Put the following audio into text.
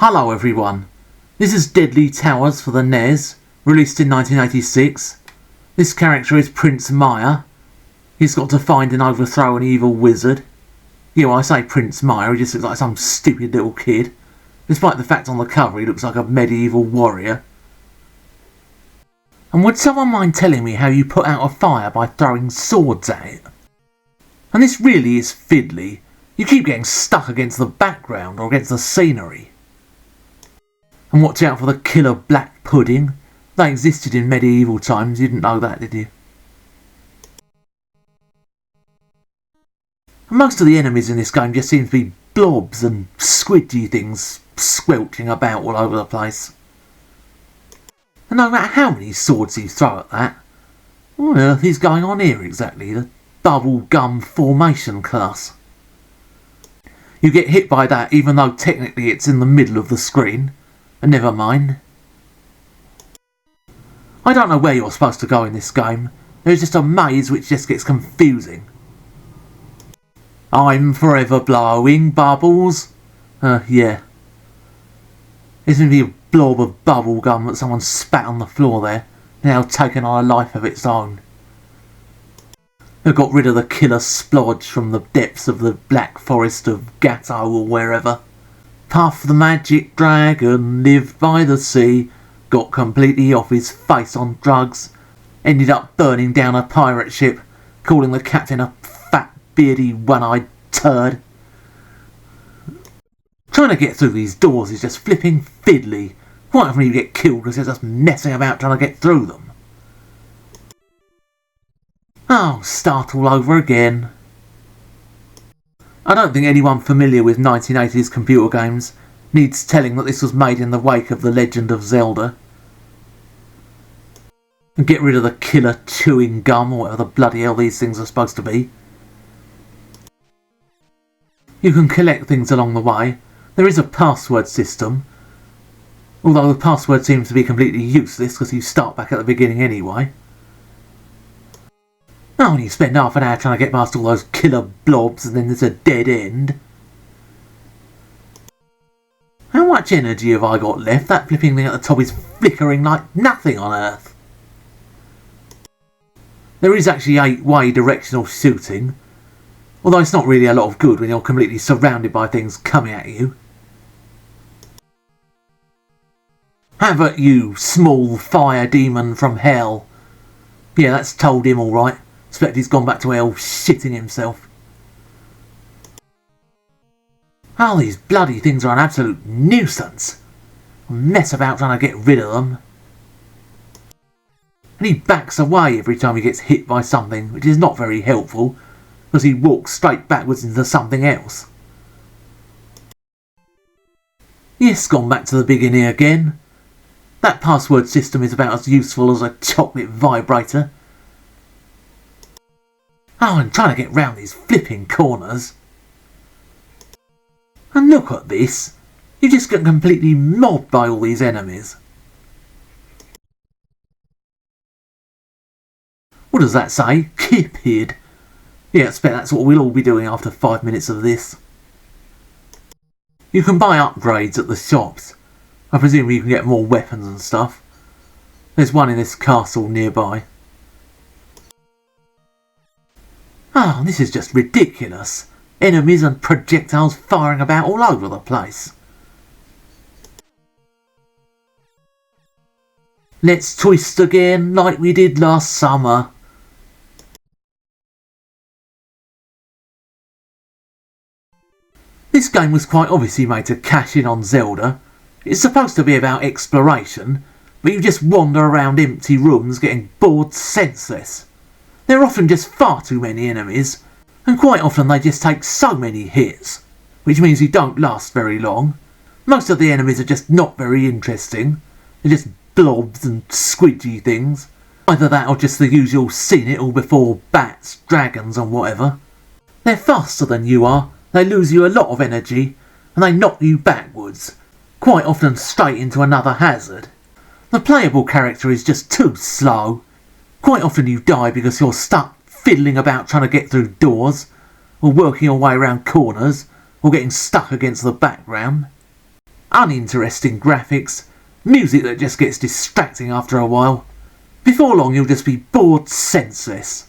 Hello everyone, this is Deadly Towers for the NES, released in 1986. This character is Prince Maya. He's got to find and overthrow an evil wizard. Yeah, well, I say Prince Maya, he just looks like some stupid little kid, despite the fact on the cover he looks like a medieval warrior. And would someone mind telling me how you put out a fire by throwing swords at it? And this really is fiddly. You keep getting stuck against the background or against the scenery. And watch out for the killer black pudding. They existed in medieval times, you didn't know that, did you? And most of the enemies in this game just seem to be blobs and squidgy things squelching about all over the place. And no matter how many swords you throw at that, what on earth is going on here exactly? The bubble gum formation class. You get hit by that even though technically it's in the middle of the screen. And never mind. I don't know where you're supposed to go in this game. There's just a maze which just gets confusing. I'm forever blowing bubbles. Yeah. There's going to be a blob of bubble gum that someone spat on the floor there, now taken on a life of its own. They got rid of the killer splodge from the depths of the black forest of Gatto or wherever. Puff the magic dragon, lived by the sea, got completely off his face on drugs, ended up burning down a pirate ship, calling the captain a fat, beardy, one-eyed turd. Trying to get through these doors is just flipping fiddly. Quite often you get killed because you're just messing about trying to get through them. Oh, start all over again. I don't think anyone familiar with 1980s computer games needs telling that this was made in the wake of The Legend of Zelda. And get rid of the killer chewing gum or whatever the bloody hell these things are supposed to be. You can collect things along the way. There is a password system, although the password seems to be completely useless because you start back at the beginning anyway. Oh, and you spend half an hour trying to get past all those killer blobs and then there's a dead end. How much energy have I got left? That flipping thing at the top is flickering like nothing on earth. There is actually 8-way directional shooting, although it's not really a lot of good when you're completely surrounded by things coming at you. Have at you, small fire demon from hell. Yeah, that's told him alright. Expect he's gone back to hell shitting himself. Oh, these bloody things are an absolute nuisance. I mess about trying to get rid of them. And he backs away every time he gets hit by something, which is not very helpful, because he walks straight backwards into something else. Yes, gone back to the beginning again. That password system is about as useful as a chocolate vibrator. Oh, and trying to get round these flipping corners. And look at this. You just get completely mobbed by all these enemies. What does that say? Cupid. Yeah, I expect that's what we'll all be doing after 5 minutes of this. You can buy upgrades at the shops. I presume you can get more weapons and stuff. There's one in this castle nearby. Oh, this is just ridiculous. Enemies and projectiles firing about all over the place. Let's twist again like we did last summer. This game was quite obviously made to cash in on Zelda. It's supposed to be about exploration, but you just wander around empty rooms getting bored senseless. There are often just far too many enemies, and quite often they just take so many hits, which means you don't last very long. Most of the enemies are just not very interesting. They're just blobs and squidgy things. Either that or just the usual seen it all before bats, dragons and whatever. They're faster than you are, they lose you a lot of energy, and they knock you backwards, quite often straight into another hazard. The playable character is just too slow. Quite often you die because you're stuck fiddling about trying to get through doors, or working your way around corners, or getting stuck against the background. uninteresting graphics, music that just gets distracting after a while. Before long you'll just be bored senseless.